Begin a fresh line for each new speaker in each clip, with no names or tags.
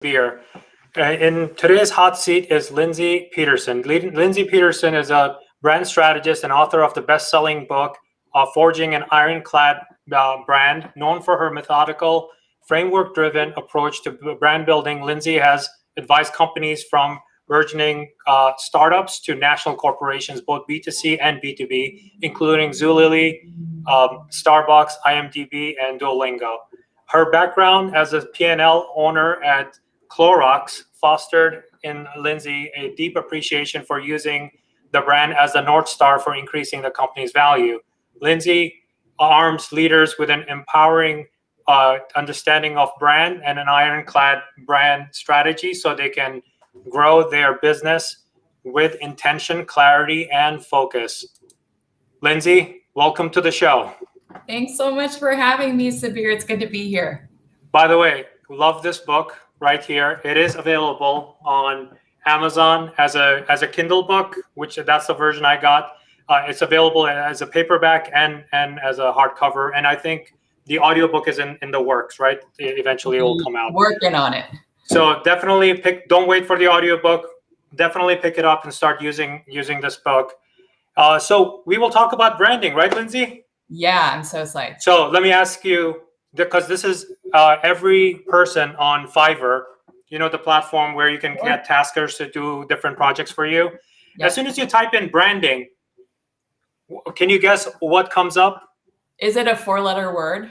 Sabir. In today's hot seat is Lindsay Pedersen. Lindsay Pedersen is a brand strategist and author of the best-selling book, Forging an Ironclad Brand. Known for her methodical, framework-driven approach to brand building, Lindsay has advised companies from burgeoning startups to national corporations, both B2C and B2B, including Zulily, Starbucks, IMDb, and Duolingo. Her background as a P&L owner at Clorox fostered in Lindsay a deep appreciation for using the brand as the North Star for increasing the company's value. Lindsay arms leaders with an empowering understanding of brand and an ironclad brand strategy so they can grow their business with intention, clarity, and focus. Lindsay, welcome to the show.
Thanks so much for having me, Sabir. It's good to be here.
By the way, love this book right here. It is available on Amazon as a Kindle book, which that's the version I got. It's available as a paperback and as a hardcover. And I think the audiobook is in the works, right? Eventually it will come out.
Working on it.
So definitely don't wait for the audiobook. Definitely pick it up and start using this book. So we will talk about branding, right, Lindsay?
Yeah, I'm so excited.
So let me ask you, because this is every person on Fiverr, the platform where you can get taskers to do different projects for you. Yep. As soon as you type in branding, can you guess what comes up?
Is it a 4-letter word?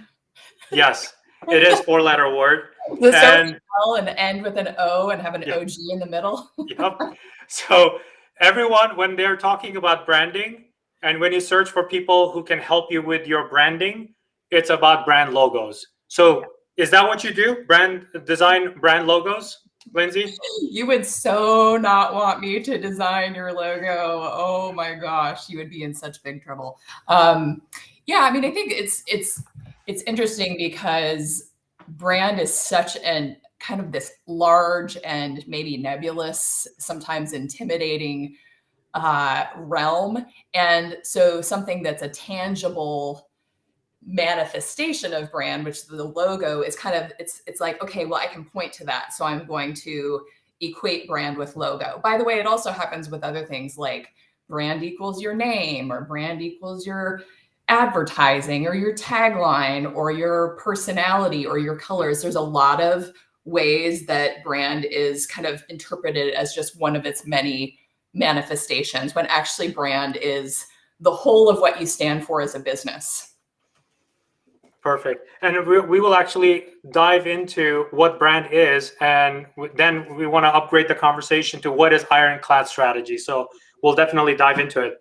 Yes, it is 4-letter word.
The and end with an O and have an OG in the middle.
Yep. So everyone, when they're talking about branding, and when you search for people who can help you with your branding, it's about brand logos. So is that what you do? Design brand logos, Lindsay?
You would so not want me to design your logo. Oh my gosh, you would be in such big trouble. Yeah, I mean, I think it's interesting because brand is such an kind of this large and maybe nebulous, sometimes intimidating realm. And so something that's a tangible manifestation of brand, which the logo is kind of, it's like, okay, well, I can point to that. So I'm going to equate brand with logo. By the way, it also happens with other things like brand equals your name, or brand equals your advertising, or your tagline, or your personality, or your colors. There's a lot of ways that brand is kind of interpreted as just one of its many manifestations, when actually brand is the whole of what you stand for as a business.
Perfect. And we will actually dive into what brand is, and then we want to upgrade the conversation to what is ironclad strategy. So we'll definitely dive into it.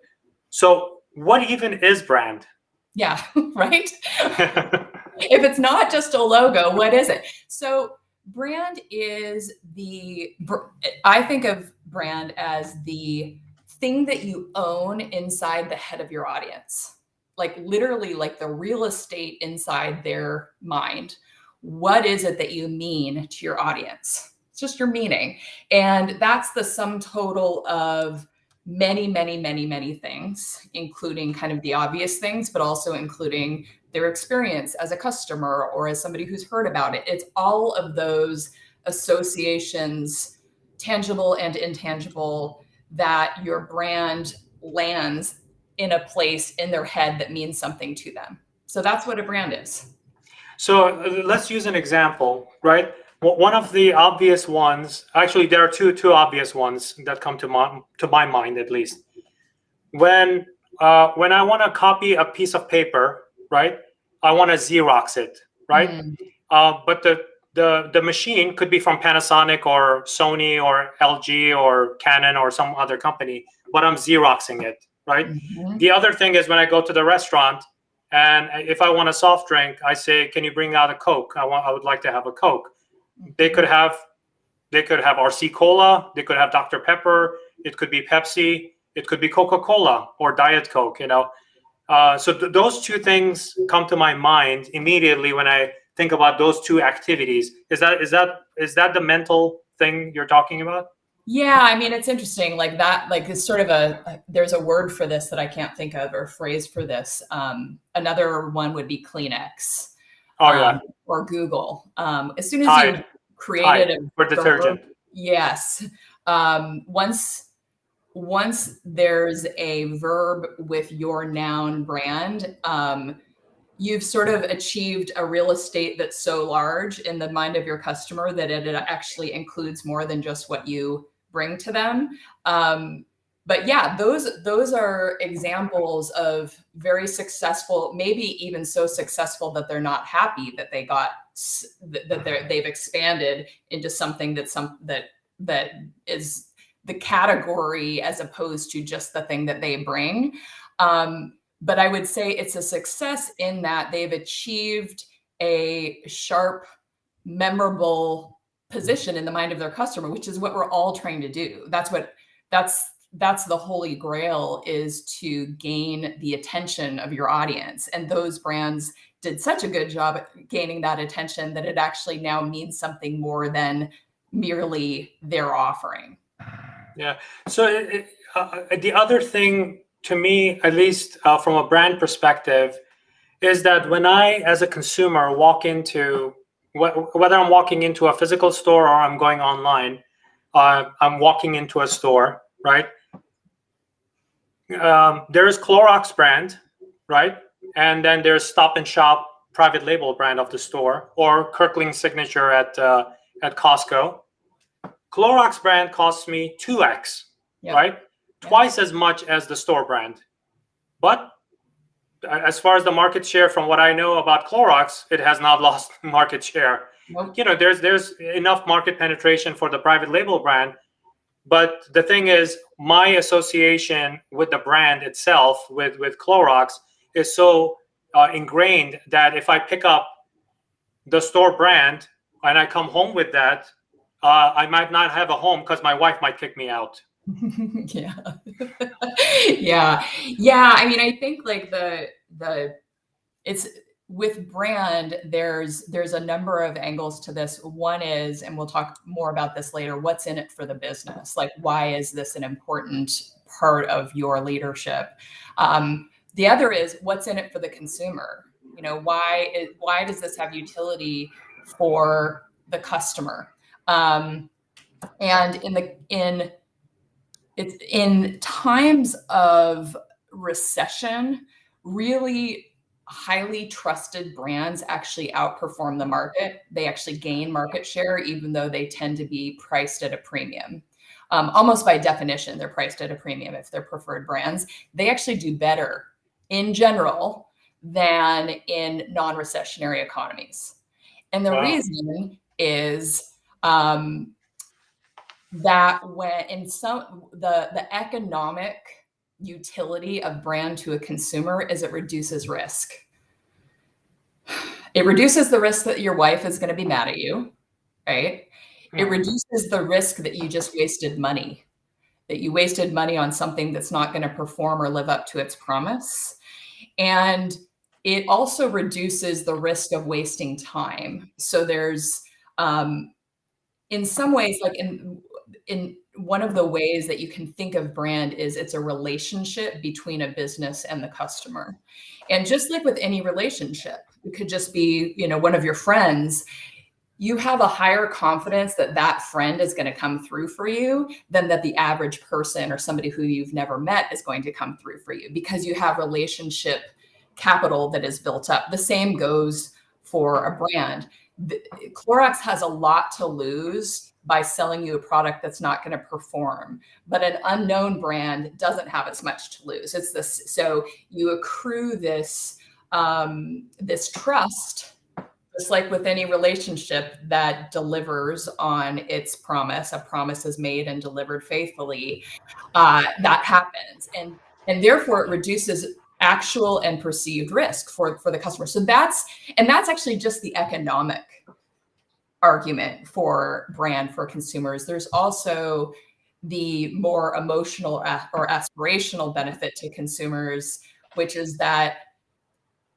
So what even is brand?
Yeah, right? If it's not just a logo, what is it? So brand is I think of brand as the thing that you own inside the head of your audience, like literally like the real estate inside their mind. What is it that you mean to your audience? It's just your meaning. And that's the sum total of many, many, many, many things, including kind of the obvious things, but also including their experience as a customer or as somebody who's heard about it. It's all of those associations, tangible and intangible, that your brand lands in a place in their head that means something to them. So that's what a brand is.
So let's use an example, right? One of the obvious ones, actually, there are two obvious ones that come to my mind, at least. When I want to copy a piece of paper, right, I want to Xerox it, right? But the machine could be from Panasonic or Sony or LG or Canon or some other company, but I'm Xeroxing it, right? The other thing is when I go to the restaurant, and if I want a soft drink, I say, "Can you bring out a Coke? I would like to have a Coke." They could have RC Cola, they could have Dr. Pepper, it could be Pepsi, it could be Coca-Cola or Diet Coke, So those two things come to my mind immediately when I think about those two activities. Is that the mental thing you're talking about?
Yeah, I mean, it's interesting, like that, like it's sort of there's a word for this that I can't think of, or phrase for this. Another one would be Kleenex.
Oh yeah.
Or Google. As soon as
Tide.
created a
for detergent.
Yes. Once there's a verb with your noun brand, you've sort of achieved a real estate that's so large in the mind of your customer that it actually includes more than just what you bring to them. But yeah, those are examples of very successful, maybe even so successful that they're not happy that they've expanded into something that is the category as opposed to just the thing that they bring. But I would say it's a success in that they've achieved a sharp, memorable position in the mind of their customer, which is what we're all trying to do. That's the holy grail, is to gain the attention of your audience. And those brands did such a good job at gaining that attention that it actually now means something more than merely their offering.
Yeah. So the other thing to me, at least from a brand perspective, is that when I, as a consumer, walk into, whether I'm walking into a physical store or I'm going online, I'm walking into a store, right? There's Clorox brand, right? And then there's Stop and Shop private label brand of the store, or Kirkland Signature at Costco. Clorox brand costs me 2x,
Yep.
right? Twice as much as the store brand. But as far as the market share, from what I know about Clorox, it has not lost market share.
Nope.
There's enough market penetration for the private label brand. But the thing is, my association with the brand itself, with Clorox, is so ingrained that if I pick up the store brand and I come home with that, I might not have a home because my wife might kick me out.
Yeah. Yeah. I mean, I think like it's with brand, there's a number of angles to this. One is, and we'll talk more about this later, what's in it for the business? Like, why is this an important part of your leadership? The other is, what's in it for the consumer? Why does this have utility for the customer? And in times of recession, really highly trusted brands actually outperform the market. They actually gain market share, even though they tend to be priced at a premium. Almost by definition, they're priced at a premium if they're preferred brands. They actually do better in general than in non-recessionary economies. And the reason is that when in the economic utility of brand to a consumer is it reduces risk. It reduces the risk that your wife is going to be mad at you, right? It reduces the risk that you just wasted money, that you wasted money on something that's not going to perform or live up to its promise. And it also reduces the risk of wasting time. So there's, in some ways, like in one of the ways that you can think of brand is it's a relationship between a business and the customer. And just like with any relationship, it could just be, one of your friends, you have a higher confidence that that friend is going to come through for you than that the average person or somebody who you've never met is going to come through for you, because you have relationship capital that is built up. The same goes for a brand. Clorox has a lot to lose by selling you a product that's not going to perform, but an unknown brand doesn't have as much to lose. It's this, so you accrue this trust, just like with any relationship that delivers on its promise. A promise is made and delivered faithfully. That happens, and therefore it reduces actual and perceived risk for the customer. So that's actually just the economic argument for brand for consumers. There's also the more emotional or aspirational benefit to consumers, which is that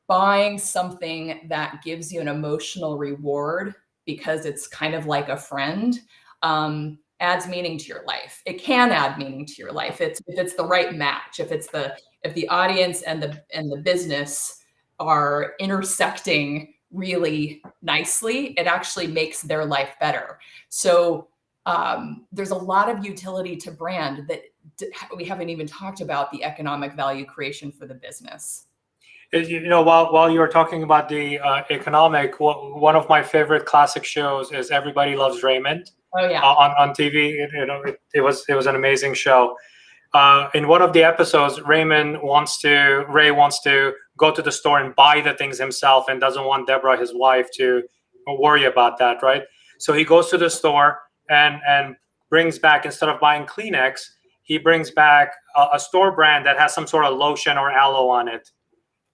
buying something that gives you an emotional reward because it's kind of like a friend adds meaning to your life. It can add meaning to your life. If it's the right match, if the audience and the business are intersecting really nicely, it actually makes their life better. So there's a lot of utility to brand that we haven't even talked about the economic value creation for the business.
While you were talking about the economic, one of my favorite classic shows is Everybody Loves Raymond.
Oh yeah.
On TV. It was an amazing show. In one of the episodes, Ray wants to go to the store and buy the things himself and doesn't want Deborah, his wife, to worry about that, right? So he goes to the store and brings back, instead of buying Kleenex, he brings back a store brand that has some sort of lotion or aloe on it.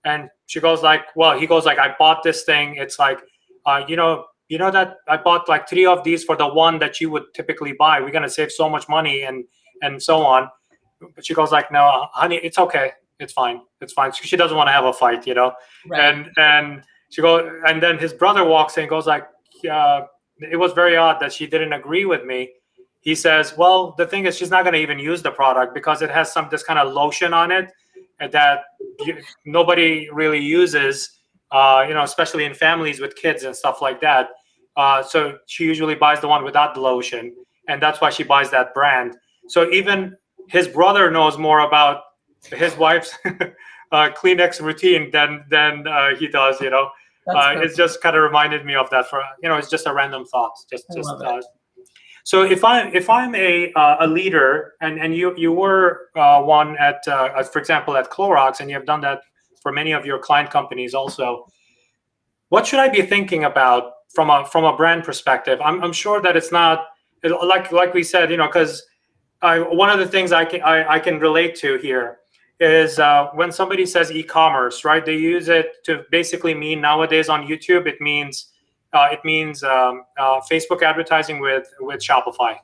And he goes like, I bought this thing. It's like, you know that I bought like 3 of these for the one that you would typically buy. We're going to save so much money and so on. But she goes like, no, honey, it's okay. It's fine. It's fine. She doesn't want to have a fight, Right. And she goes, and then his brother walks in and goes like, it was very odd that she didn't agree with me. He says, well, the thing is, she's not going to even use the product because it has this kind of lotion on it that nobody really uses, especially in families with kids and stuff like that. So she usually buys the one without the lotion, and that's why she buys that brand. So even his brother knows more about his wife's Kleenex routine than he does. It's just kind of reminded me of that. It's just a random thought. So if I'm a leader, and you were one at, for example, at Clorox, and you have done that for many of your client companies also, what should I be thinking about from a brand perspective? I'm sure that it's not like we said, because one of the things I can relate to here is when somebody says e-commerce, right? They use it to basically mean nowadays on YouTube. It means Facebook advertising with Shopify,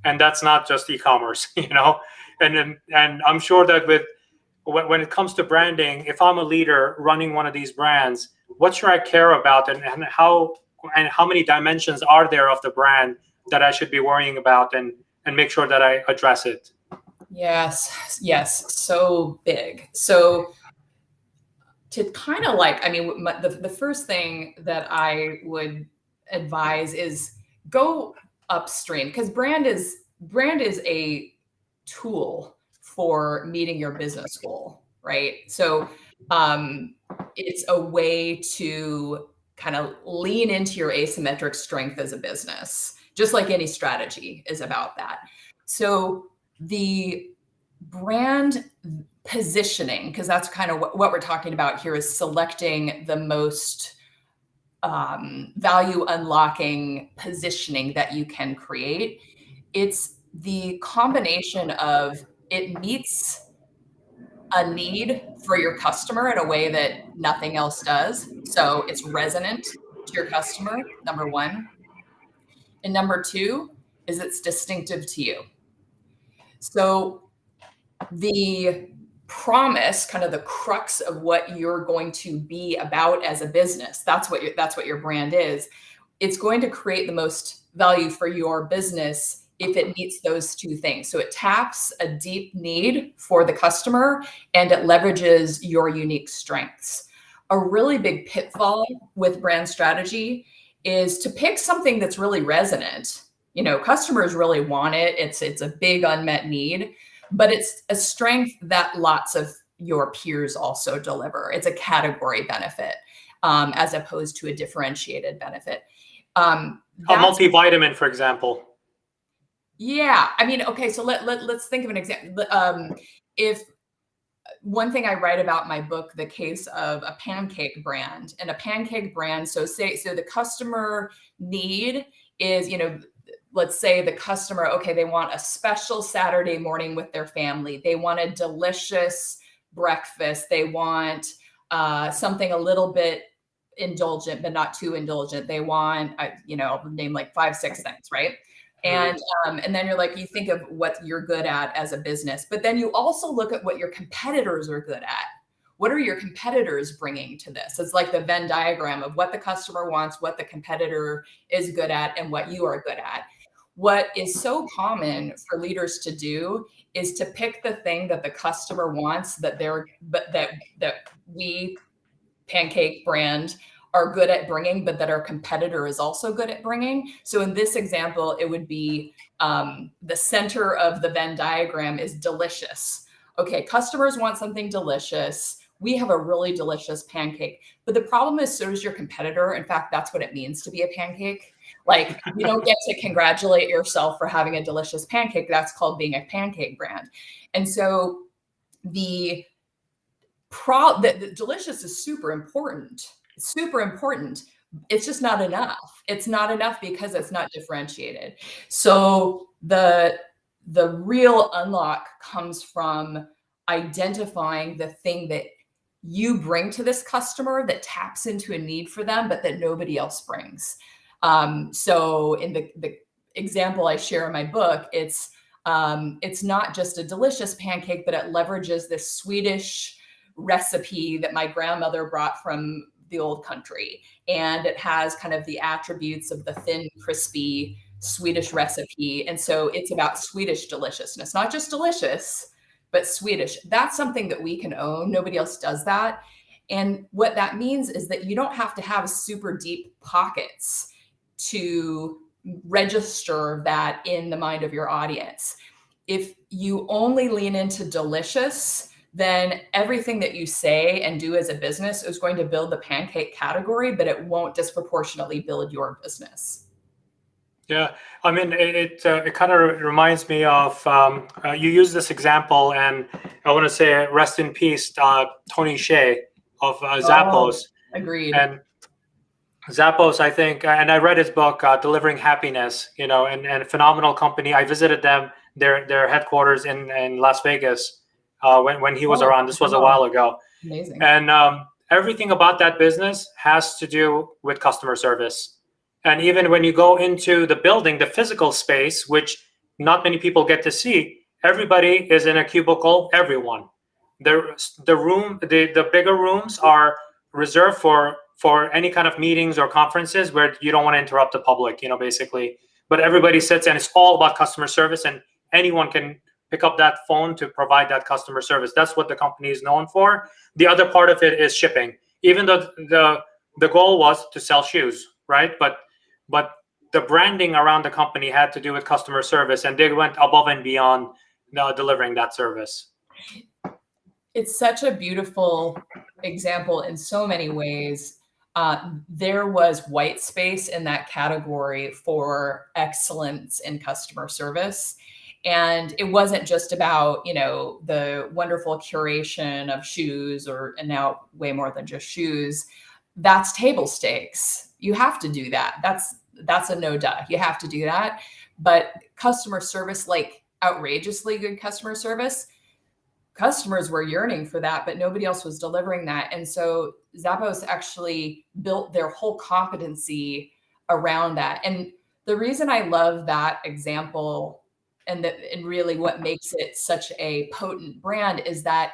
and that's not just e-commerce, And I'm sure that when it comes to branding, if I'm a leader running one of these brands, what should I care about, and how many dimensions are there of the brand that I should be worrying about, and make sure that I address it?
Yes, so big. So to kind of the first thing that I would advise is go upstream, because brand is a tool for meeting your business goal, right? So it's a way to kind of lean into your asymmetric strength as a business, just like any strategy is about that. So the brand positioning, because that's kind of what we're talking about here, is selecting the most value unlocking positioning that you can create. It's the combination of it meets a need for your customer in a way that nothing else does. So it's resonant to your customer, number one. And number two is it's distinctive to you. So the promise, kind of the crux of what you're going to be about as a business, that's what your brand is. It's going to create the most value for your business if it meets those two things. So it taps a deep need for the customer and it leverages your unique strengths. A really big pitfall with brand strategy is to pick something that's really resonant. Customers really want it. It's a big unmet need, but it's a strength that lots of your peers also deliver. It's a category benefit as opposed to a differentiated benefit.
A multivitamin, for example.
Yeah, okay. So let's think of an example. If one thing I write about in my book, the case of a pancake brand, and a pancake brand. So the customer need is, let's say the customer, okay, they want a special Saturday morning with their family. They want a delicious breakfast. They want something a little bit indulgent, but not too indulgent. They want, I'll name like 5, 6 things, right? And then you think of what you're good at as a business, but then you also look at what your competitors are good at. What are your competitors bringing to this? It's like the Venn diagram of what the customer wants, what the competitor is good at, and what you are good at. What is so common for leaders to do is to pick the thing that the customer wants, that we, pancake brand, are good at bringing, but that our competitor is also good at bringing. So in this example, it would be the center of the Venn diagram is delicious. Okay, customers want something delicious. We have a really delicious pancake. But the problem is, so does your competitor. In fact, that's what it means to be a pancake. Like, you don't get to congratulate yourself for having a delicious pancake. That's called being a pancake brand. And so the delicious is super important. It's super important. It's just not enough. It's not enough because it's not differentiated. So the real unlock comes from identifying the thing that you bring to this customer that taps into a need for them, but that nobody else brings. So in the example I share in my book, it's not just a delicious pancake, but it leverages this Swedish recipe that my grandmother brought from the old country. And it has kind of the attributes of the thin, crispy Swedish recipe. And so it's about Swedish deliciousness, not just delicious, but Swedish. That's something that we can own. Nobody else does that. And what that means is that you don't have to have super deep pockets to register that in the mind of your audience. If you only lean into delicious, then everything that you say and do as a business is going to build the pancake category, but it won't disproportionately build your business.
Yeah, I mean, it kind of reminds me of, you use this example, and I want to say rest in peace, Tony Hsieh of Zappos.
Oh, agreed.
And Zappos, I think, and I read his book, Delivering Happiness, and a phenomenal company. I visited them, their headquarters in Las Vegas when he was around. This was a while ago.
Amazing.
And everything about that business has to do with customer service. And even when you go into the building, the physical space, which not many people get to see, everybody is in a cubicle, everyone. The bigger rooms are reserved for any kind of meetings or conferences where you don't want to interrupt the public, basically. But everybody sits, and it's all about customer service, and anyone can pick up that phone to provide that customer service. That's what the company is known for. The other part of it is shipping. Even though the goal was to sell shoes, right? But the branding around the company had to do with customer service, and they went above and beyond delivering that service.
It's such a beautiful example in so many ways. There was white space in that category for excellence in customer service. And it wasn't just about, the wonderful curation of shoes, and now way more than just shoes. That's table stakes. You have to do that. That's a no duh. You have to do that. But customer service, like outrageously good customer service, customers were yearning for that, but nobody else was delivering that. And so Zappos actually built their whole competency around that. And the reason I love that example and really what makes it such a potent brand is that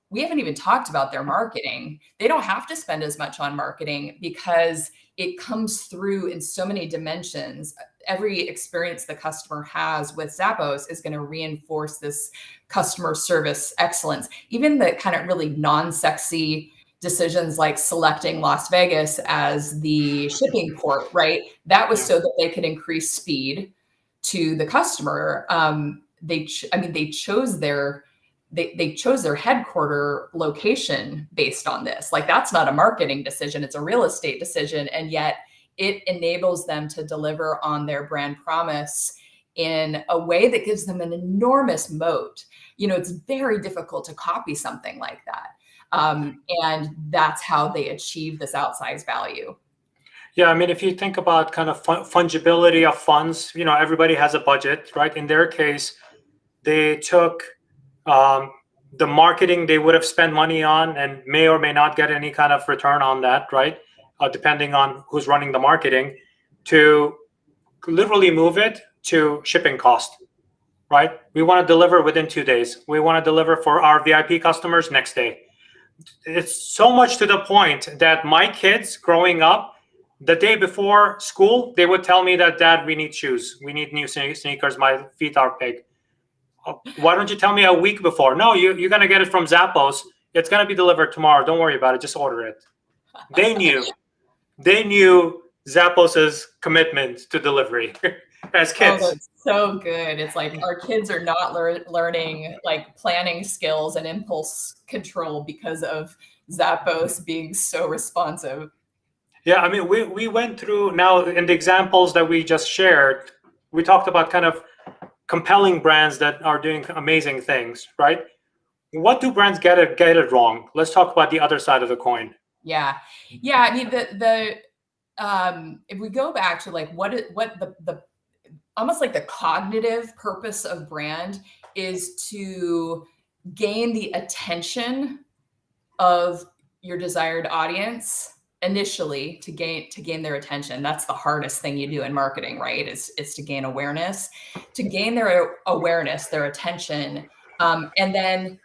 we haven't even talked about their marketing. They don't have to spend as much on marketing because it comes through in so many dimensions. Every experience the customer has with Zappos is going to reinforce this customer service excellence. Even the kind of really non-sexy decisions like selecting Las Vegas as the shipping port, right? That was so that they could increase speed to the customer. They chose their headquarter location based on this. Like, that's not a marketing decision. It's a real estate decision. And yet it enables them to deliver on their brand promise in a way that gives them an enormous moat. It's very difficult to copy something like that. And that's how they achieve this outsized value.
Yeah, I mean, if you think about kind of fungibility of funds, everybody has a budget, right? In their case, they took the marketing they would have spent money on and may or may not get any kind of return on that, right? Depending on who's running the marketing, to literally move it to shipping cost, right? We want to deliver within 2 days. We want to deliver for our VIP customers next day. It's so much to the point that my kids growing up, the day before school, they would tell me that, Dad, we need shoes. We need new sneakers. My feet are big. Why don't you tell me a week before? No, you're going to get it from Zappos. It's going to be delivered tomorrow. Don't worry about it. Just order it. They knew. they knew Zappos's commitment to delivery as kids.
Oh, that's so good. It's like our kids are not learning like planning skills and impulse control because of Zappos being so responsive.
Yeah, I mean, we went through now in the examples that we just shared, we talked about kind of compelling brands that are doing amazing things, right? What do brands get it wrong? Let's talk about the other side of the coin.
Yeah. I mean, if we go back to like what the almost like the cognitive purpose of brand is to gain the attention of your desired audience initially, to gain their attention. That's the hardest thing you do in marketing, right? Is to gain awareness, to gain their awareness, their attention, and then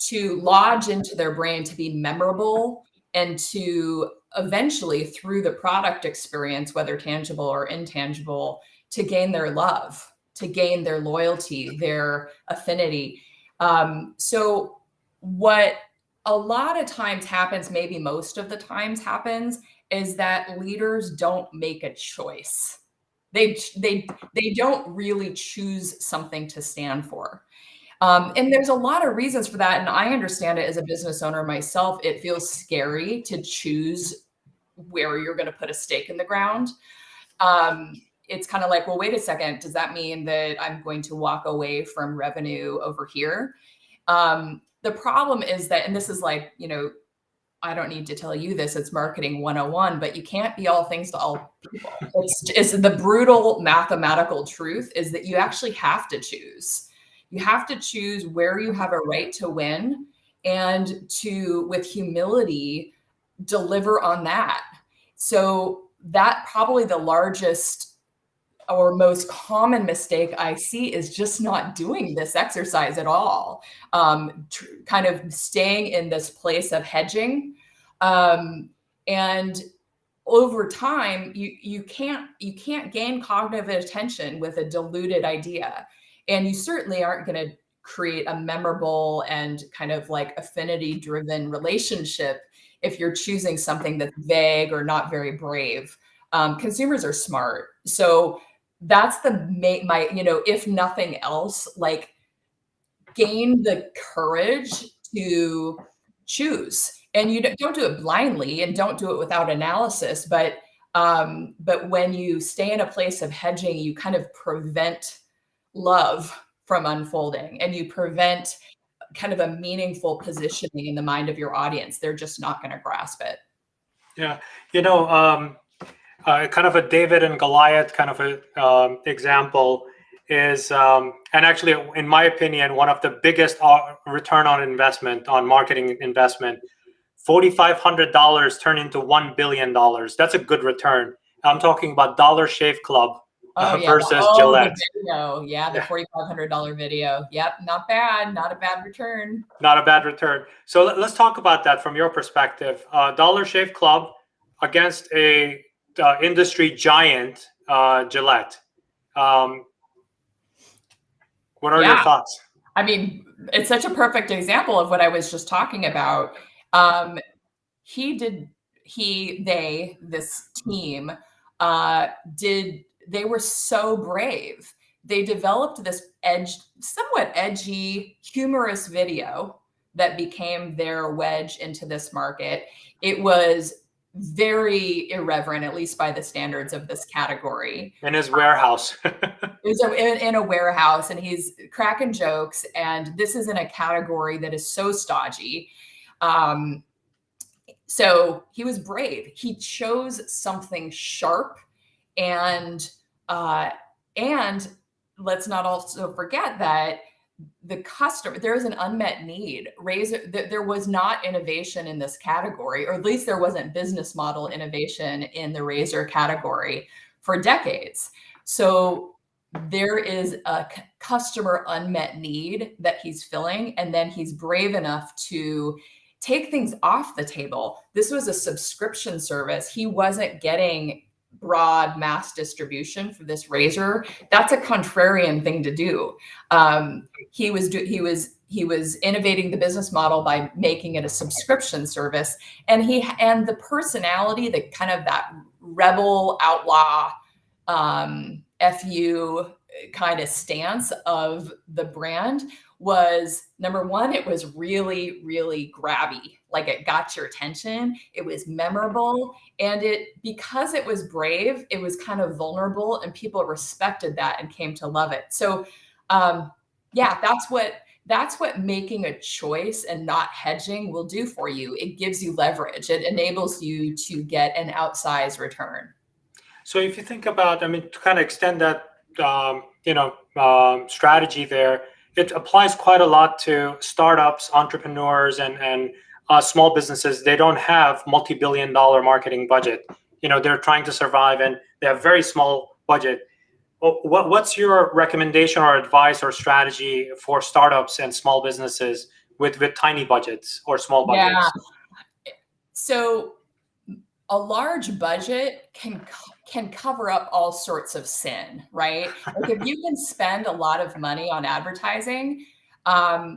to lodge into their brain to be memorable, and to eventually, through the product experience, whether tangible or intangible, to gain their love, to gain their loyalty, their affinity. So what a lot of times happens, maybe most of the times happens, is that leaders don't make a choice. They don't really choose something to stand for. And there's a lot of reasons for that. And I understand it as a business owner myself. It feels scary to choose where you're going to put a stake in the ground. It's kind of like, well, wait a second. Does that mean that I'm going to walk away from revenue over here? The problem is that, and this is like, I don't need to tell you this, it's marketing 101, but you can't be all things to all people. It's the brutal mathematical truth is that you actually have to choose. You have to choose where you have a right to win, and to, with humility, deliver on that. So that probably the largest or most common mistake I see is just not doing this exercise at all. Kind of staying in this place of hedging. And over time, you can't gain cognitive attention with a diluted idea. And you certainly aren't going to create a memorable and kind of like affinity driven relationship if you're choosing something that's vague or not very brave. Consumers are smart. So that's if nothing else, like, gain the courage to choose. And you don't do it blindly, and don't do it without analysis. But when you stay in a place of hedging, you kind of prevent love from unfolding, and you prevent kind of a meaningful positioning in the mind of your audience. They're just not going to grasp it.
Yeah. Kind of a David and Goliath kind of a example is, and actually, in my opinion, one of the biggest return on investment, on marketing investment, $4,500 turned into $1 billion. That's a good return. I'm talking about Dollar Shave Club versus Gillette.
The video. Yeah, the $4,500 video. Yep, not bad. Not a bad return.
Not a bad return. So let's talk about that from your perspective. Dollar Shave Club against a industry giant, Gillette. What are your thoughts?
I mean, it's such a perfect example of what I was just talking about. This team they were so brave. They developed this somewhat edgy, humorous video that became their wedge into this market. It was very irreverent, at least by the standards of this category.
In his warehouse.
It was in a warehouse, and he's cracking jokes. And this is in a category that is so stodgy. So he was brave. He chose something sharp, and let's not also forget that the customer, there is an unmet need. There was not innovation in this category, or at least there wasn't business model innovation in the razor category for decades. So there is a customer unmet need that he's filling, and then he's brave enough to take things off the table. This was a subscription service. He wasn't getting broad mass distribution for this razor. That's a contrarian thing to do. He was innovating the business model by making it a subscription service, and the personality, the kind of that rebel outlaw FU kind of stance of the brand was, number one, it was really, really grabby. Like, it got your attention. It was memorable. And because it was brave, it was kind of vulnerable, and people respected that and came to love it. So that's what making a choice and not hedging will do for you. It gives you leverage. It enables you to get an outsized return.
So if you think about, to kind of extend that, strategy there, it applies quite a lot to startups, entrepreneurs, and small businesses. They don't have multi-billion-dollar marketing budget. They're trying to survive, and they have very small budget. What's your recommendation or advice or strategy for startups and small businesses with tiny budgets or small budgets?
Yeah. So a large budget can cover up all sorts of sin, right? Like, if you can spend a lot of money on advertising,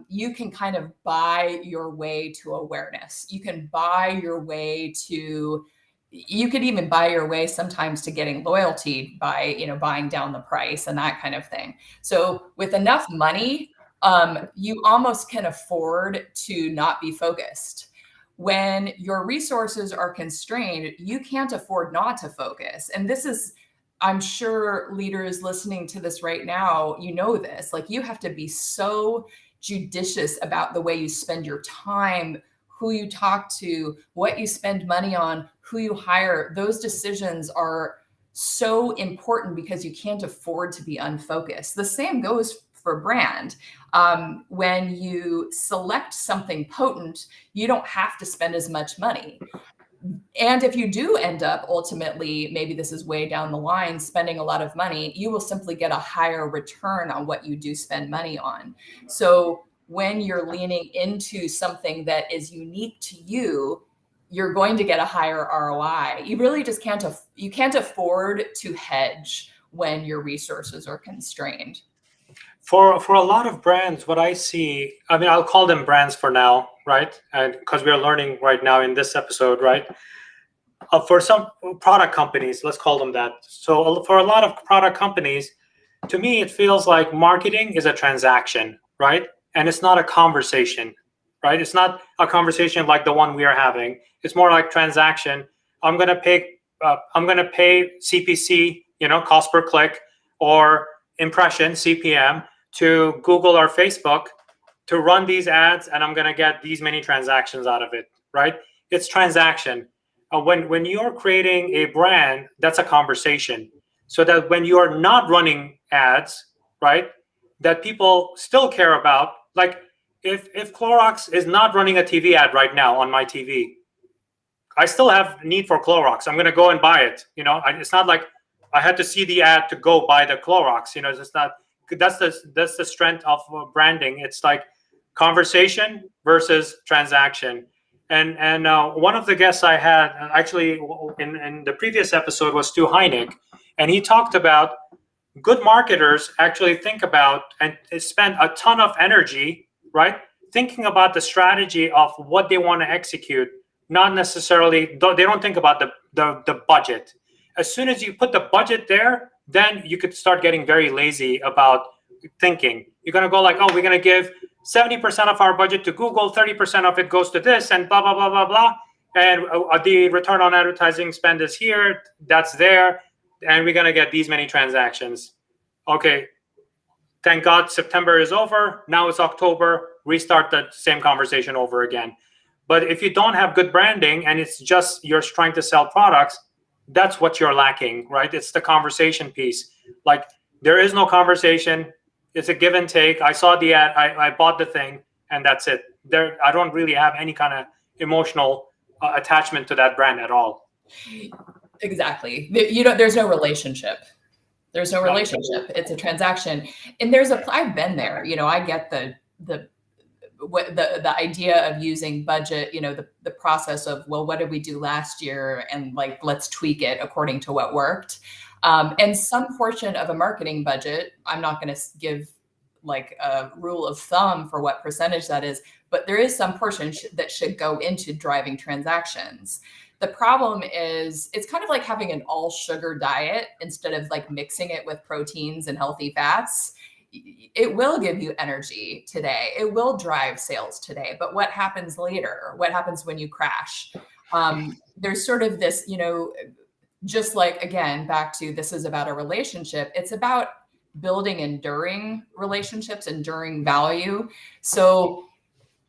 you can kind of buy your way to awareness. You can buy your way to, you could even buy your way sometimes to getting loyalty by, buying down the price and that kind of thing. So with enough money, you almost can afford to not be focused. When your resources are constrained, you can't afford not to focus. And this is, I'm sure leaders listening to this right now, this, like, you have to be so judicious about the way you spend your time, who you talk to, what you spend money on, who you hire. Those decisions are so important because you can't afford to be unfocused. The same goes for brand. When you select something potent, you don't have to spend as much money. And if you do end up ultimately, maybe this is way down the line, spending a lot of money, you will simply get a higher return on what you do spend money on. So when you're leaning into something that is unique to you, you're going to get a higher ROI. You really just can't afford to hedge when your resources are constrained.
For a lot of brands, what I see, I'll call them brands for now, right? And because we are learning right now in this episode, right? For some product companies, let's call them that. So for a lot of product companies, to me, it feels like marketing is a transaction, right? And it's not a conversation, right? It's not a conversation like the one we are having. It's more like transaction. I'm gonna pay CPC, cost per click, or impression, CPM, to Google or Facebook to run these ads, and I'm going to get these many transactions out of it, right? It's transaction. When you're creating a brand, that's a conversation. So that when you are not running ads, right, that people still care about, like if Clorox is not running a TV ad right now on my TV, I still have need for Clorox. I'm going to go and buy it. It's not like I had to see the ad to go buy the Clorox. It's not. That's the strength of branding. It's like conversation versus transaction. And one of the guests I had actually in the previous episode was Stu Heineck, and he talked about good marketers actually think about and spend a ton of energy, right, thinking about the strategy of what they want to execute. Not necessarily, they don't think about the budget. As soon as you put the budget there, then you could start getting very lazy about thinking. You're going to go like, oh, we're going to give 70% of our budget to Google, 30% of it goes to this, and blah, blah, blah, blah, blah. And the return on advertising spend is here, that's there, and we're going to get these many transactions. Okay, thank God September is over. Now it's October. Restart the same conversation over again. But if you don't have good branding and it's just you're trying to sell products, that's what you're lacking, right? It's the conversation piece. Like, there is no conversation. It's a give and take. I saw the ad, I bought the thing, and that's it. I don't really have any kind of emotional attachment to that brand at all.
Exactly. There's no relationship. There's no relationship. It's a transaction. And I've been there. I get the idea of using budget, the process of, well, what did we do last year? And like, let's tweak it according to what worked. And some portion of a marketing budget, I'm not going to give like a rule of thumb for what percentage that is, but there is some portion that should go into driving transactions. The problem is it's kind of like having an all sugar diet instead of like mixing it with proteins and healthy fats. It will give you energy today. It will drive sales today. But what happens later? What happens when you crash? There's sort of this, just like, again, back to this is about a relationship. It's about building enduring relationships, enduring value. So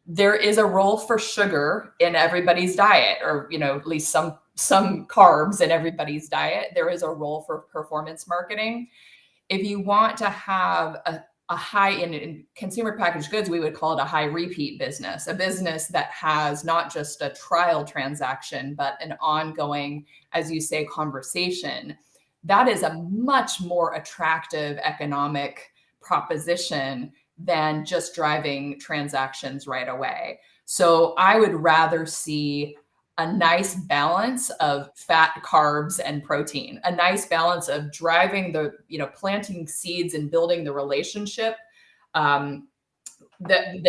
there is a role for sugar in everybody's diet, or, at least some carbs in everybody's diet. There is a role for performance marketing. If you want to have a high in consumer packaged goods, we would call it a high repeat business, a business that has not just a trial transaction, but an ongoing, as you say, conversation. That is a much more attractive economic proposition than just driving transactions right away. So I would rather see a nice balance of fat, carbs, and protein, a nice balance of driving the, planting seeds and building the relationship that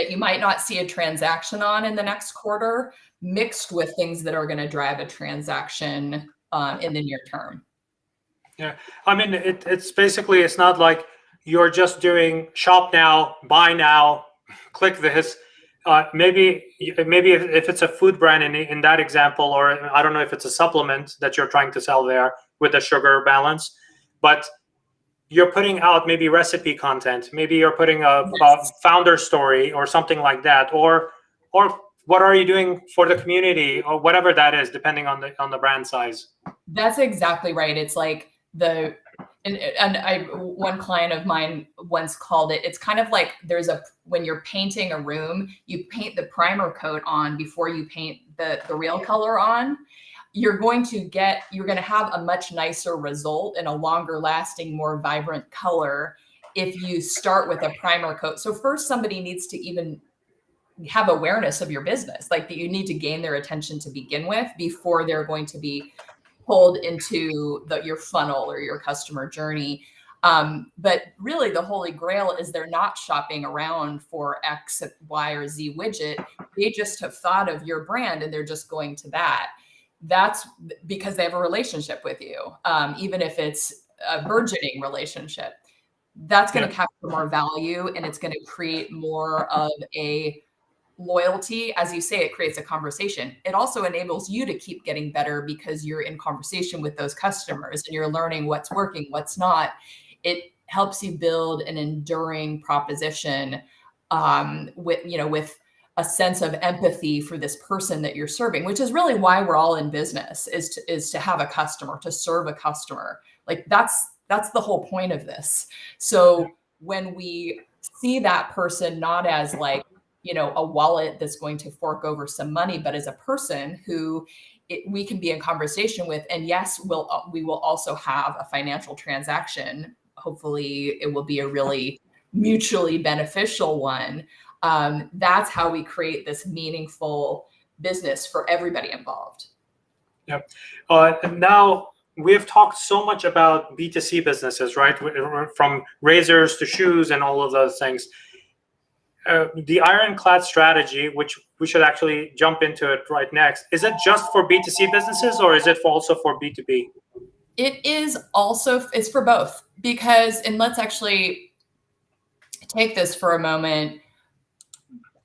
you might not see a transaction on in the next quarter, mixed with things that are going to drive a transaction in the near term.
Yeah. I mean, it's basically, it's not like you're just doing shop now, buy now, click this. Maybe if it's a food brand in that example, or I don't know if it's a supplement that you're trying to sell there with a sugar balance, but you're putting out maybe recipe content, maybe you're putting a founder story or something like that, or what are you doing for the community, or whatever that is, depending on the brand size.
That's exactly right. It's like one client of mine once called it, it's kind of like when you're painting a room, you paint the primer coat on before you paint the real color on. You're going to have a much nicer result and a longer lasting, more vibrant color if you start with a primer coat. So first, somebody needs to even have awareness of your business, like that you need to gain their attention to begin with before they're going to be pulled into your funnel or your customer journey. But really the holy grail is they're not shopping around for X, Y, or Z widget. They just have thought of your brand and they're just going to that. That's because they have a relationship with you, even if it's a burgeoning relationship. That's going to capture more value, and it's going to create more of a loyalty. As you say, it creates a conversation. It also enables you to keep getting better because you're in conversation with those customers and you're learning what's working, what's not. It helps you build an enduring proposition with a sense of empathy for this person that you're serving, which is really why we're all in business, is to have a customer, to serve a customer. Like that's the whole point of this. So when we see that person not as like, a wallet that's going to fork over some money, but as a person who we can be in conversation with, and yes, we will also have a financial transaction. Hopefully it will be a really mutually beneficial one. That's how we create this meaningful business for everybody involved.
Yep. And now we've talked so much about B2C businesses, right? From razors to shoes and all of those things. The ironclad strategy, which we should actually jump into it right next, is it just for B2C businesses, or is it also for B2B?
It's for both, because, and let's actually take this for a moment.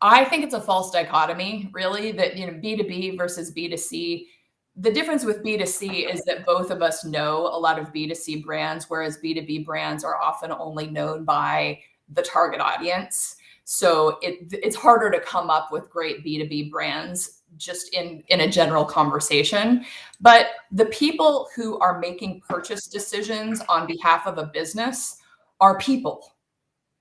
I think it's a false dichotomy, really, that, B2B versus B2C. The difference with B2C is that both of us know a lot of B2C brands, whereas B2B brands are often only known by the target audience. So it's harder to come up with great B2B brands just in a general conversation. But the people who are making purchase decisions on behalf of a business are people.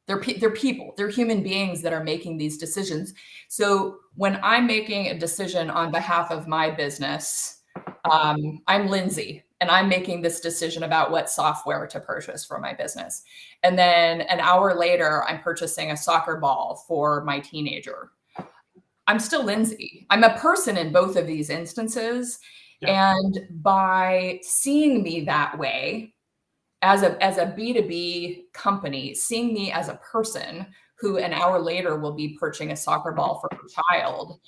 They're people. They're human beings that are making these decisions. So when I'm making a decision on behalf of my business, I'm Lindsay, and I'm making this decision about what software to purchase for my business. And then an hour later, I'm purchasing a soccer ball for my teenager. I'm still Lindsay. I'm a person in both of these instances. Yeah. And by seeing me that way, as a B2B company, seeing me as a person who an hour later will be purchasing a soccer ball for her child.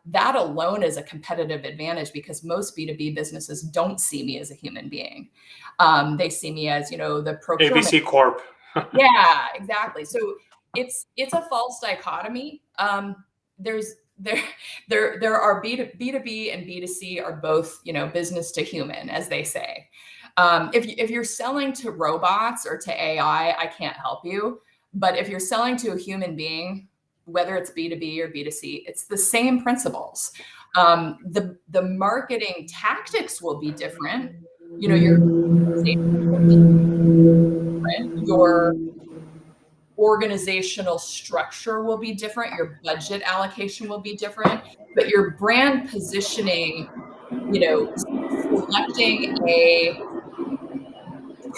That alone is a competitive advantage because most B2B businesses don't see me as a human being. They see me as, the procurement.
ABC Corp.
Yeah, exactly. So it's a false dichotomy. There are B2B and B2C are both, business to human, as they say. If you're selling to robots or to AI, I can't help you. But if you're selling to a human being, whether it's B2B or B2C, it's the same principles. The marketing tactics will be different. Your organizational structure will be different. Your budget allocation will be different, but your brand positioning, selecting a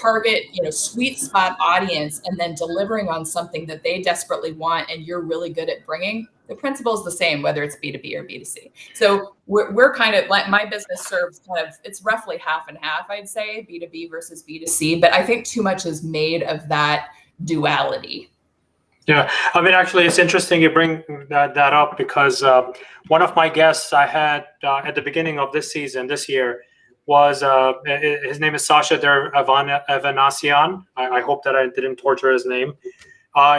target, sweet spot audience and then delivering on something that they desperately want and you're really good at bringing, the principle is the same, whether it's B2B or B2C. So we're kind of like, my business serves it's roughly half and half, I'd say, B2B versus B2C, but I think too much is made of that duality.
Yeah, I mean, actually, it's interesting you bring that up because one of my guests I had at the beginning of this season, this year, was his name is Sasha Avanasian. I hope that I didn't torture his name.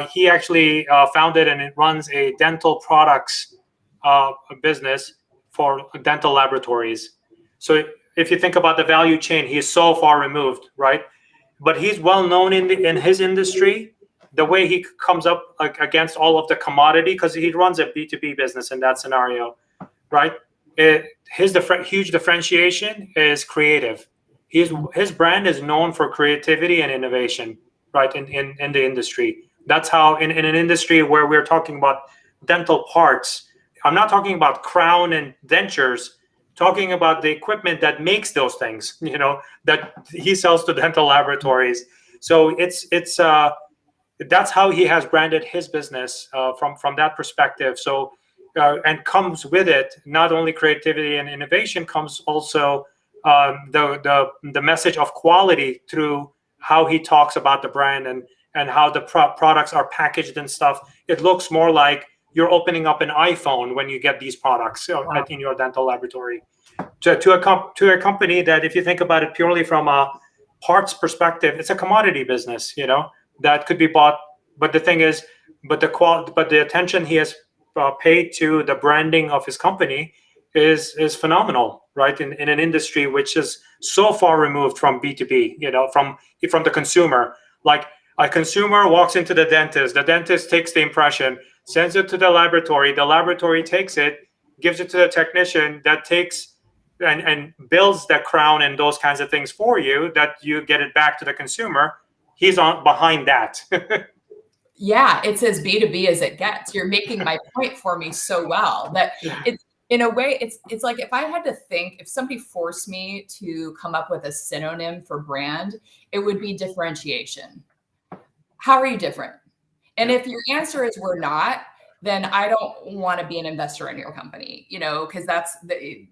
He actually founded and it runs a dental products business for dental laboratories. So if you think about the value chain, he is so far removed, right? But he's well known in his industry. The way he comes up against all of the commodity, because he runs a B2B business in that scenario, right? His huge differentiation is creative. His brand is known for creativity and innovation, right? In the industry. That's how in an industry where we're talking about dental parts, I'm not talking about crown and dentures, talking about the equipment that makes those things, that he sells to dental laboratories. So that's how he has branded his business from that perspective. So, and comes with it not only creativity and innovation, comes also the message of quality through how he talks about the brand and how the products are packaged and stuff. It looks more like you're opening up an iPhone when you get these products in your dental laboratory. To a company that, if you think about it purely from a parts perspective, it's a commodity business, that could be bought. But the thing is, but the attention he has paid to the branding of his company is phenomenal, right? In an industry which is so far removed from B2B, from the consumer. Like a consumer walks into the dentist takes the impression, sends it to the laboratory takes it, gives it to the technician that takes and builds that crown and those kinds of things for you, that you get it back to the consumer. He's behind that.
Yeah, it's as B2B as it gets. You're making my point for me so well that it's, in a way, it's like if I had to think, if somebody forced me to come up with a synonym for brand, it would be differentiation. How are you different? And if your answer is we're not, then I don't want to be an investor in your company, because that's the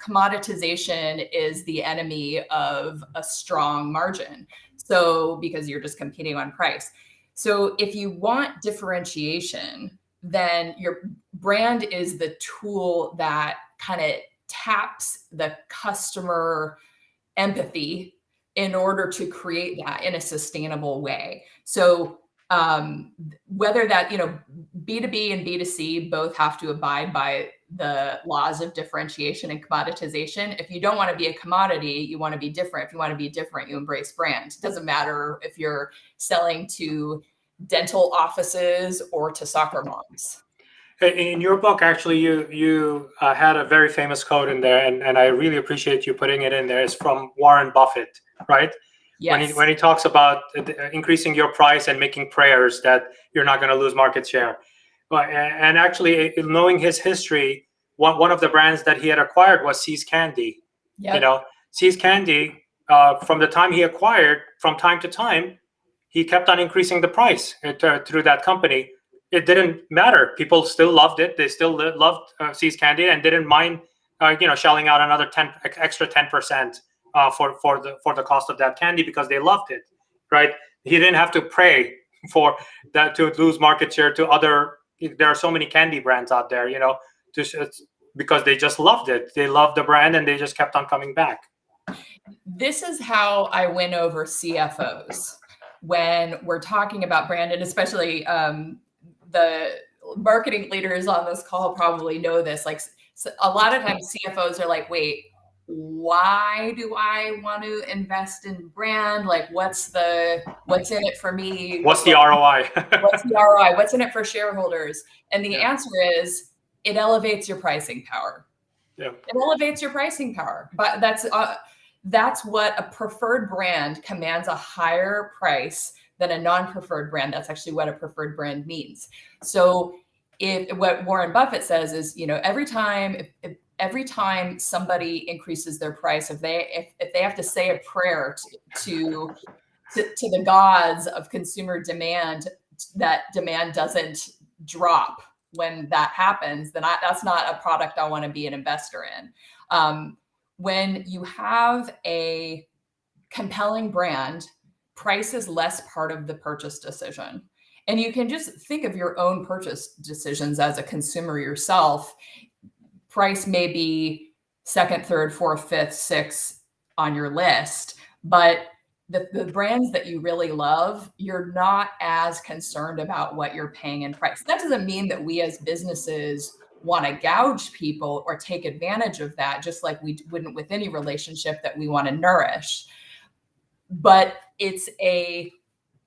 commoditization is the enemy of a strong margin. So because you're just competing on price. So if you want differentiation, then your brand is the tool that kind of taps the customer empathy in order to create that in a sustainable way. So whether that, B2B and B2C both have to abide by the laws of differentiation and commoditization. If you don't want to be a commodity, you want to be different. If you want to be different, you embrace brand. It doesn't matter if you're selling to dental offices or to soccer moms.
In your book, actually, you had a very famous quote in there, and I really appreciate you putting it in there. It's from Warren Buffett, right? Yes. When he talks about increasing your price and making prayers that you're not going to lose market share. And actually, knowing his history, one of the brands that he had acquired was See's Candy. Yep. See's Candy, from the time he acquired, from time to time, he kept on increasing the price through that company. It didn't matter. People still loved it. They still loved See's Candy and didn't mind, shelling out another extra 10% for the cost of that candy because they loved it, right? He didn't have to pray for that to lose market share to other. There are so many candy brands out there, just because they just loved it. They loved the brand and they just kept on coming back.
This is how I win over CFOs when we're talking about brand, and especially the marketing leaders on this call probably know this. Like, so a lot of times CFOs are like, wait, why do I want to invest in brand? Like, what's in it for me?
What's the ROI?
What's the ROI? What's in it for shareholders? And the answer is, it elevates your pricing power.
Yeah.
It elevates your pricing power. But that's what a preferred brand commands, a higher price than a non-preferred brand. That's actually what a preferred brand means. So what Warren Buffett says is, every time somebody increases their price, if they have to say a prayer to the gods of consumer demand, that demand doesn't drop when that happens, then that's not a product I want to be an investor in. When you have a compelling brand, price is less part of the purchase decision. And you can just think of your own purchase decisions as a consumer yourself. Price may be second, third, fourth, fifth, sixth on your list, but the brands that you really love, you're not as concerned about what you're paying in price. That doesn't mean that we as businesses want to gouge people or take advantage of that, just like we wouldn't with any relationship that we want to nourish. But it's a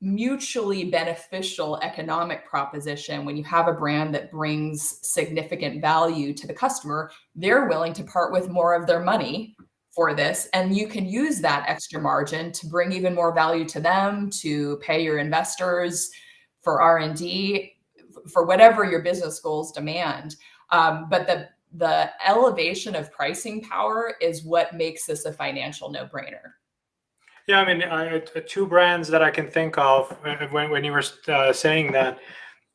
mutually beneficial economic proposition. When you have a brand that brings significant value to the customer, they're willing to part with more of their money for this. And you can use that extra margin to bring even more value to them, to pay your investors for R&D, for whatever your business goals demand. But the elevation of pricing power is what makes this a financial no-brainer.
Yeah, I mean, two brands that I can think of when you were saying that.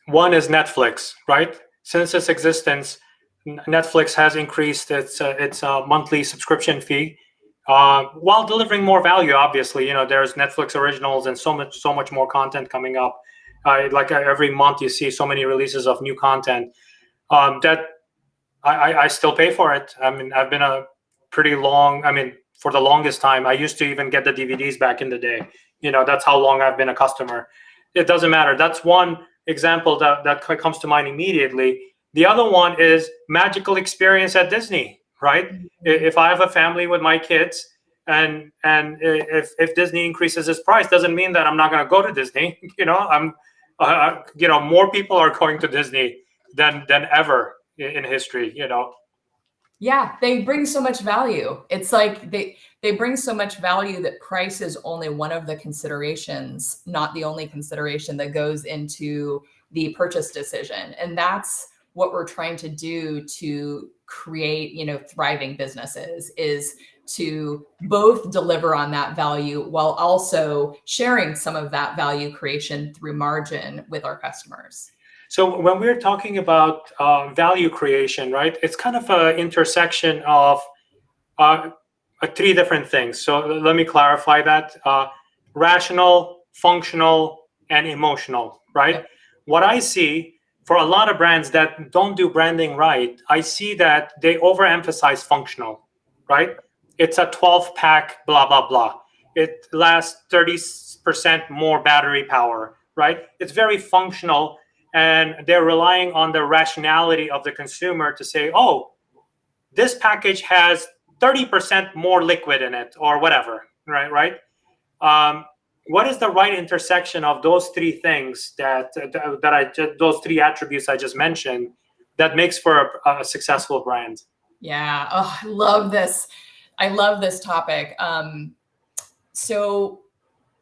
One is Netflix, right? Since its existence, Netflix has increased its monthly subscription fee while delivering more value. Obviously, there's Netflix originals and so much more content coming up. Like every month, you see so many releases of new content. That I still pay for it. I mean, I've been for the longest time, I used to even get the DVDs back in the day. That's how long I've been a customer. It doesn't matter. That's one example that comes to mind immediately. The other one is magical experience at Disney, right? If I have a family with my kids and if Disney increases its price, doesn't mean that I'm not going to go to Disney. More people are going to Disney than ever in history.
Yeah, they bring so much value. It's like they bring so much value that price is only one of the considerations, not the only consideration that goes into the purchase decision. And that's what we're trying to do to create, thriving businesses, is to both deliver on that value while also sharing some of that value creation through margin with our customers.
So when we're talking about value creation, right, it's kind of an intersection of three different things. So let me clarify that. Rational, functional, and emotional, right? Yep. What I see for a lot of brands that don't do branding right, I see that they overemphasize functional, right? It's a 12-pack, blah, blah, blah. It lasts 30% more battery power, right? It's very functional. And they're relying on the rationality of the consumer to say, oh, this package has 30% more liquid in it or whatever, right? What is the right intersection of those three things those three attributes I just mentioned that makes for a successful brand?
Yeah, I love this. I love this topic. So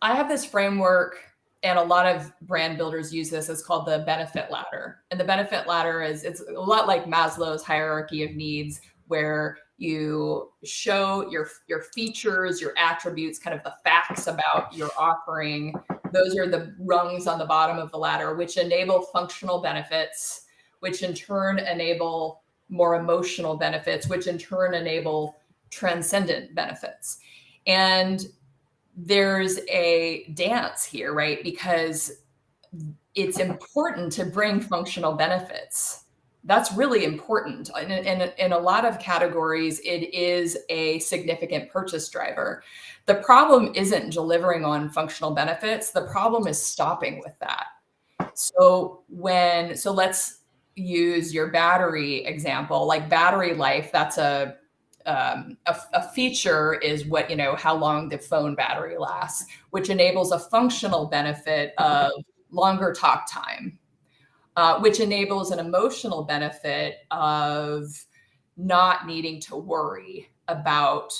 I have this framework, and a lot of brand builders use this. It's called the benefit ladder. And the benefit ladder it's a lot like Maslow's hierarchy of needs, where you show your features, your attributes, kind of the facts about your offering. Those are the rungs on the bottom of the ladder, which enable functional benefits, which in turn enable more emotional benefits, which in turn enable transcendent benefits. And there's a dance here, right? Because it's important to bring functional benefits. That's really important. In a lot of categories, it is a significant purchase driver. The problem isn't delivering on functional benefits. The problem is stopping with that. So let's use your battery example, like battery life. That's a feature is what, how long the phone battery lasts, which enables a functional benefit of longer talk time, which enables an emotional benefit of not needing to worry about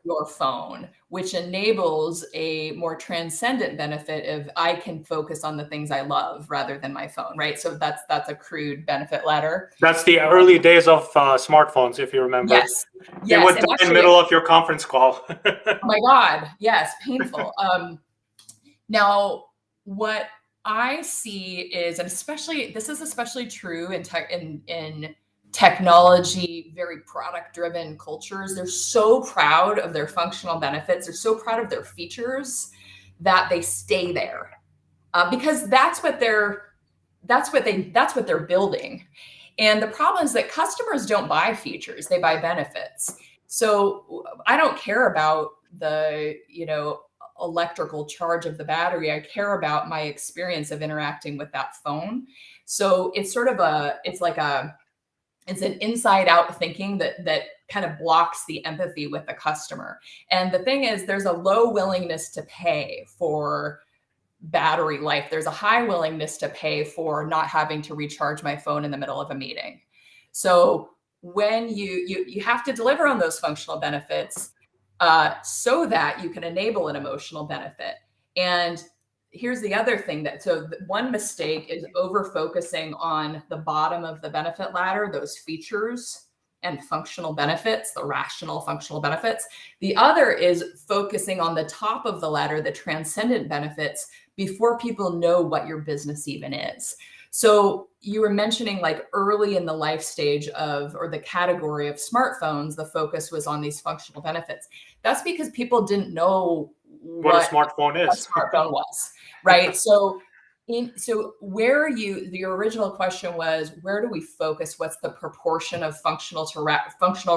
your phone, which enables a more transcendent benefit of I can focus on the things I love rather than my phone, right? So that's a crude benefit ladder.
That's the early days of smartphones, if you remember.
Yes.
It would die in the middle of your conference call.
Oh my God. Yes. Painful. Now, what I see is, and especially, this is especially true in technology, very product-driven cultures. They're so proud of their functional benefits. They're so proud of their features that they stay there because that's what they're building. And the problem is that customers don't buy features; they buy benefits. So I don't care about the electrical charge of the battery. I care about my experience of interacting with that phone. So it's sort of it's an inside out thinking that kind of blocks the empathy with the customer. And the thing is, there's a low willingness to pay for battery life. There's a high willingness to pay for not having to recharge my phone in the middle of a meeting. So when you have to deliver on those functional benefits so that you can enable an emotional benefit. And here's the other thing one mistake is over focusing on the bottom of the benefit ladder, those features and functional benefits, the rational functional benefits. The other is focusing on the top of the ladder, the transcendent benefits, before people know what your business even is. So you were mentioning like early in the life stage or the category of smartphones, the focus was on these functional benefits. That's because people didn't know
what a smartphone
was, right? So your original question was, where do we focus? What's the proportion of functional,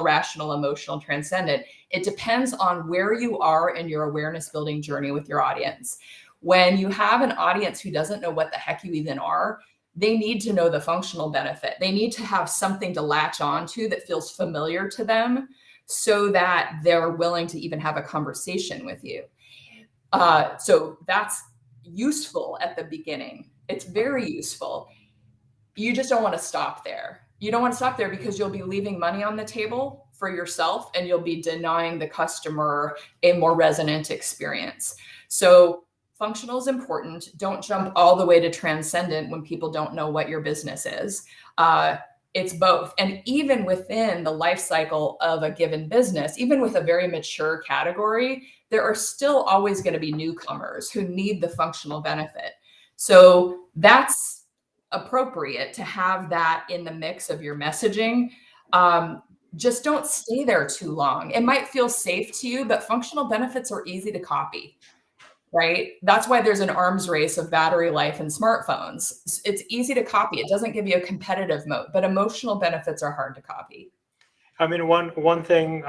rational, emotional, transcendent? It depends on where you are in your awareness building journey with your audience. When you have an audience who doesn't know what the heck you even are, they need to know the functional benefit. They need to have something to latch onto that feels familiar to them so that they're willing to even have a conversation with you. So that's useful at the beginning. It's very useful. You just don't want to stop there. You don't want to stop there because you'll be leaving money on the table for yourself and you'll be denying the customer a more resonant experience. So functional is important. Don't jump all the way to transcendent when people don't know what your business is. It's both. And even within the life cycle of a given business, even with a very mature category, there are still always going to be newcomers who need the functional benefit. So that's appropriate to have that in the mix of your messaging. Just don't stay there too long. It might feel safe to you, but functional benefits are easy to copy. Right? That's why there's an arms race of battery life in smartphones. It's easy to copy. It doesn't give you a competitive moat, but emotional benefits are hard to copy.
I mean, one thing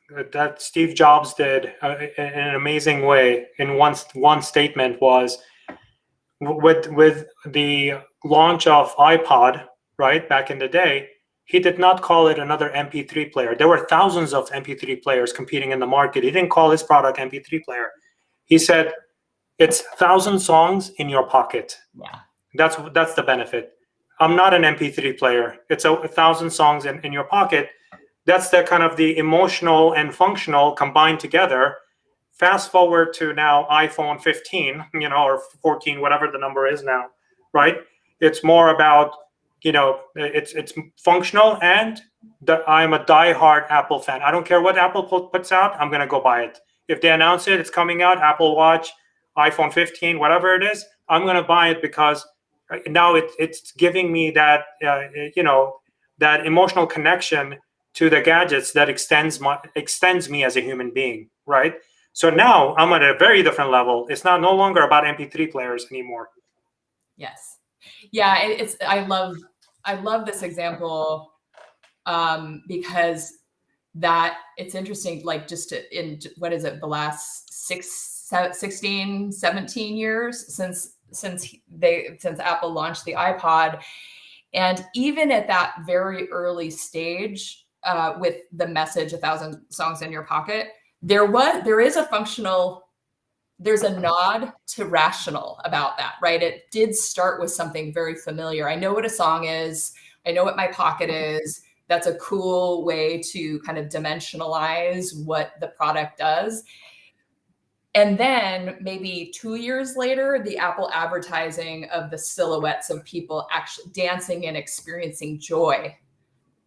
that Steve Jobs did in an amazing way in one statement was with the launch of iPod, right, back in the day, he did not call it another MP3 player. There were thousands of MP3 players competing in the market. He didn't call his product MP3 player. He said, it's 1,000 songs in your pocket.
Yeah.
That's the benefit. I'm not an MP3 player. It's 1,000 songs in your pocket. That's the kind of the emotional and functional combined together. Fast forward to now iPhone 15, or 14, whatever the number is now, right? It's more about, it's functional, and I'm a diehard Apple fan. I don't care what Apple puts out. I'm going to go buy it. If they announce it's coming out, Apple Watch, iPhone 15, whatever it is, I'm going to buy it because now it's giving me that, that emotional connection to the gadgets that extends me as a human being, right? So now I'm at a very different level. It's no longer about MP3 players anymore.
Yes. Yeah, I love this example because that it's interesting, like just in, what is it, the last 16, 17 years since Apple launched the iPod. And even at that very early stage, with the message, 1,000 songs in your pocket, there's a nod to rational about that, right? It did start with something very familiar. I know what a song is. I know what my pocket is. That's a cool way to kind of dimensionalize what the product does. And then maybe 2 years later, the Apple advertising of the silhouettes of people actually dancing and experiencing joy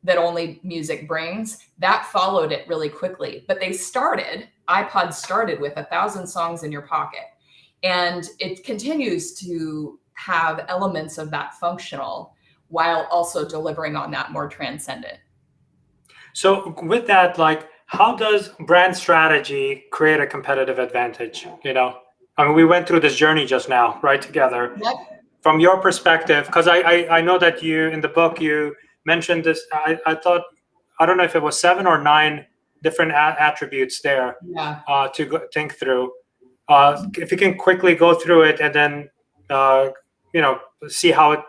that only music brings, that followed it really quickly. But iPod started with 1,000 songs in your pocket. And it continues to have elements of that functional while also delivering on that more transcendent.
So with that, like, how does brand strategy create a competitive advantage? You know, I mean, we went through this journey just now, right, together.
Yep.
From your perspective, because I know that you, in the book, you mentioned this, I thought, I don't know if it was 7 or 9 different attributes there.
Yeah.
To think through. If you can quickly go through it and then, see how it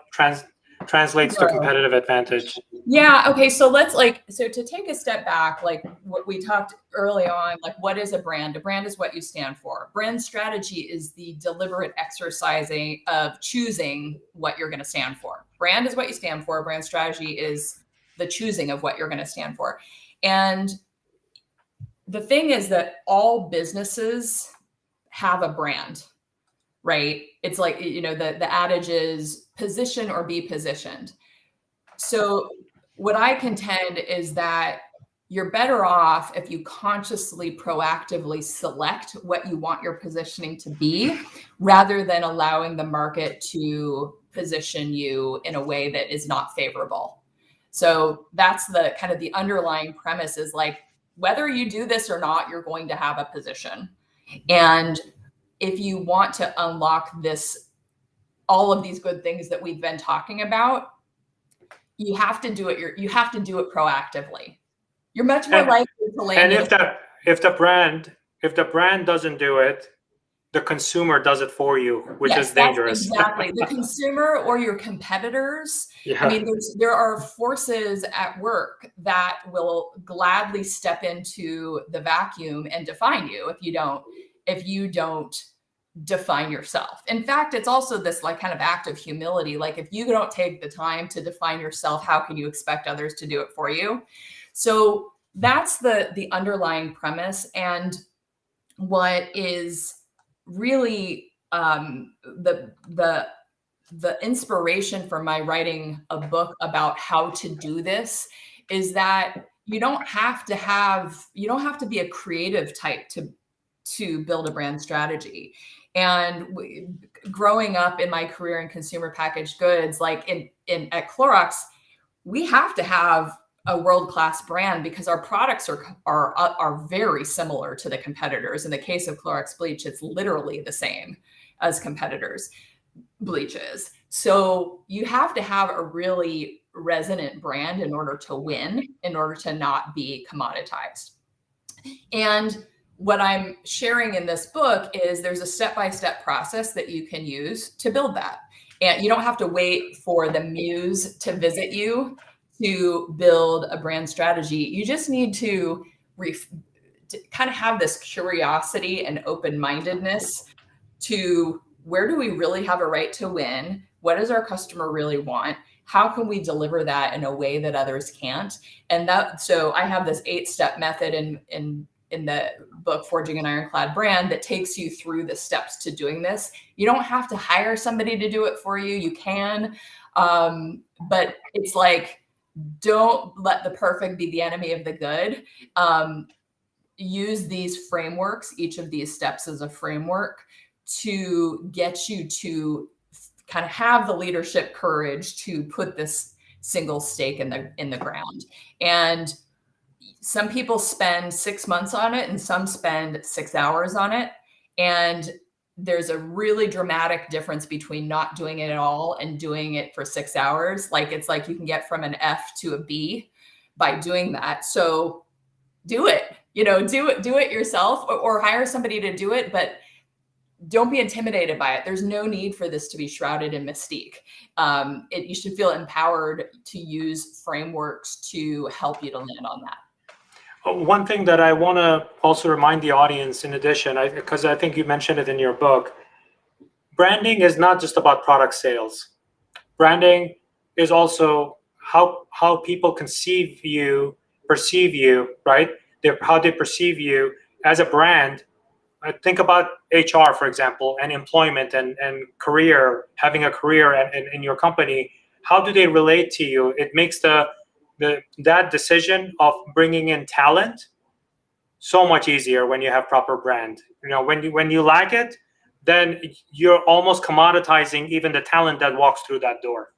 translates to competitive advantage.
Yeah. Okay. So to take a step back, like what we talked early on, like what is a brand? A brand is what you stand for. Brand strategy is the deliberate exercising of choosing what you're going to stand for. Brand is what you stand for. Brand strategy is the choosing of what you're going to stand for. And the thing is that all businesses have a brand, right? It's like, the adage is position or be positioned. So what I contend is that you're better off if you consciously, proactively select what you want your positioning to be, rather than allowing the market to position you in a way that is not favorable. So that's the kind of the underlying premise, is like, whether you do this or not, you're going to have a position. And if you want to unlock all of these good things that we've been talking about, you have to do it. You have to do it proactively. You're much more likely to land.
And if the brand doesn't do it, the consumer does it for you, which is dangerous.
Exactly. The consumer or your competitors. Yeah. I mean, there are forces at work that will gladly step into the vacuum and define you if you don't define yourself. In fact, it's also this like kind of act of humility. Like, if you don't take the time to define yourself, how can you expect others to do it for you? So that's the underlying premise. And what is really the inspiration for my writing a book about how to do this is that you don't have to be a creative type to build a brand strategy. And growing up in my career in consumer packaged goods, like at Clorox, we have to have a world-class brand because our products are very similar to the competitors. In the case of Clorox bleach, it's literally the same as competitors' bleaches. So you have to have a really resonant brand in order to win, in order to not be commoditized. And what I'm sharing in this book is there's a step-by-step process that you can use to build that. And you don't have to wait for the muse to visit you to build a brand strategy. You just need to kind of have this curiosity and open-mindedness to, where do we really have a right to win? What does our customer really want? How can we deliver that in a way that others can't? And so I have this 8-step method in the book, Forging an Ironclad Brand, that takes you through the steps to doing this. You don't have to hire somebody to do it for you. You can, but it's like, don't let the perfect be the enemy of the good. Use these frameworks, each of these steps as a framework, to get you to kind of have the leadership courage to put this single stake in the ground. And some people spend 6 months on it and some spend 6 hours on it. And there's a really dramatic difference between not doing it at all and doing it for 6 hours. Like, it's like you can get from an F to a B by doing that. So do it, do it yourself, or hire somebody to do it, but don't be intimidated by it. There's no need for this to be shrouded in mystique. You should feel empowered to use frameworks to help you to land on that.
One thing that I want to also remind the audience, in addition, because I think you mentioned it in your book, branding is not just about product sales. Branding is also how people perceive you, right? How they perceive you as a brand. Think about HR, for example, and employment and career, having a career in your company. How do they relate to you? It makes that decision of bringing in talent so much easier when you have proper brand. When you lack it, then you're almost commoditizing even the talent that walks through that door.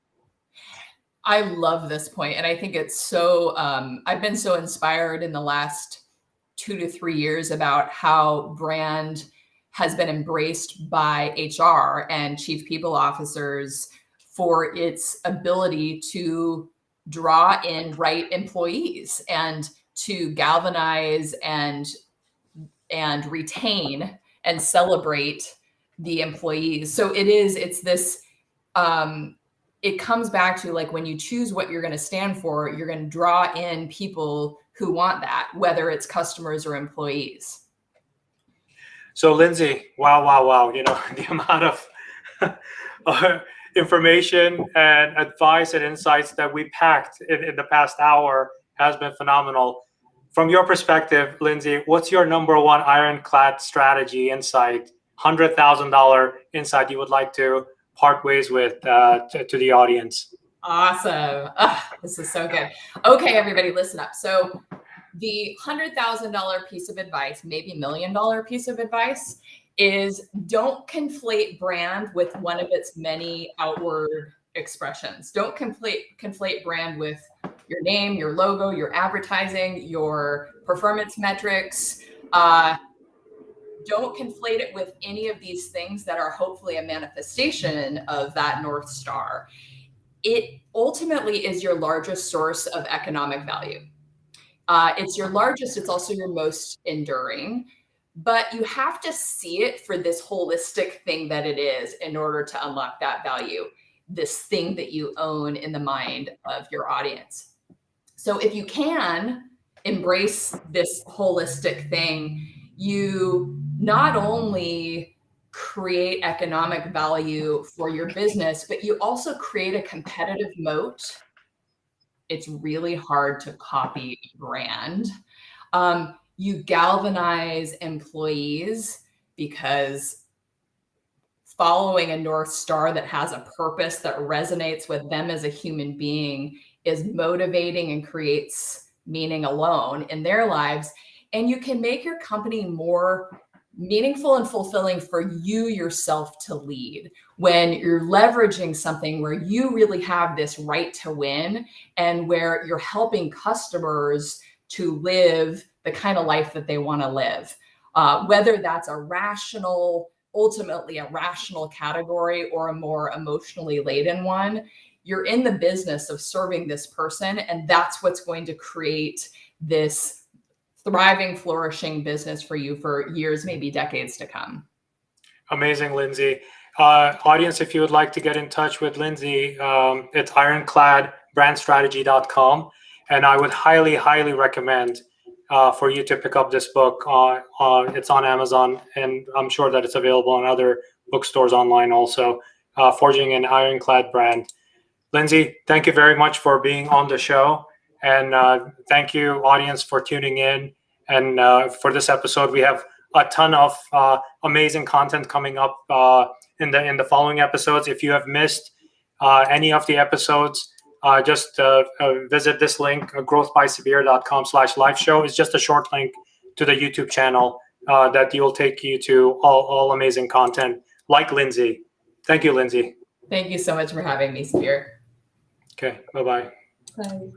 I love this point, and I think it's so. I've been so inspired in the last 2 to 3 years about how brand has been embraced by HR and chief people officers for its ability to draw in right employees and to galvanize and retain and celebrate the employees. So it's this, it comes back to, like, when you choose what you're going to stand for, you're going to draw in people who want that, whether it's customers or employees.
So Lindsay, wow. The amount of information and advice and insights that we packed in the past hour has been phenomenal. From your perspective, Lindsay, what's your number one ironclad strategy insight, $100,000 insight you would like to part ways with to the audience?
Awesome. This is so good. Okay, everybody, listen up. So the $100,000 piece of advice, maybe $1 million piece of advice, is don't conflate brand with one of its many outward expressions. Don't conflate brand with your name, your logo, your advertising, your performance metrics. Don't conflate it with any of these things that are hopefully a manifestation of that North Star. It ultimately is your largest source of economic value. It's your largest, it's also your most enduring, but you have to see it for this holistic thing that it is in order to unlock that value, this thing that you own in the mind of your audience. So if you can embrace this holistic thing, you not only create economic value for your business, but you also create a competitive moat. It's really hard to copy a brand. You galvanize employees because following a North Star that has a purpose that resonates with them as a human being is motivating and creates meaning alone in their lives. And you can make your company more meaningful and fulfilling for you yourself to lead when you're leveraging something where you really have this right to win and where you're helping customers to live the kind of life that they want to live. Whether that's ultimately a rational category or a more emotionally laden one, you're in the business of serving this person, and that's what's going to create this thriving, flourishing business for you for years, maybe decades to come.
Amazing, Lindsay. Audience, if you would like to get in touch with Lindsay, it's ironcladbrandstrategy.com. And I would highly, highly recommend for you to pick up this book. It's on Amazon, and I'm sure that it's available on other bookstores online also, Forging an Ironclad Brand. Lindsay, thank you very much for being on the show. And thank you, audience, for tuning in. And for this episode, we have a ton of amazing content coming up in the following episodes. If you have missed any of the episodes, just visit this link, growthbysabir.com/live show. It's just a short link to the YouTube channel that will take you to all amazing content like Lindsay. Thank you, Lindsay.
Thank you so much for having me, Sabir.
Okay, bye-bye.
Bye.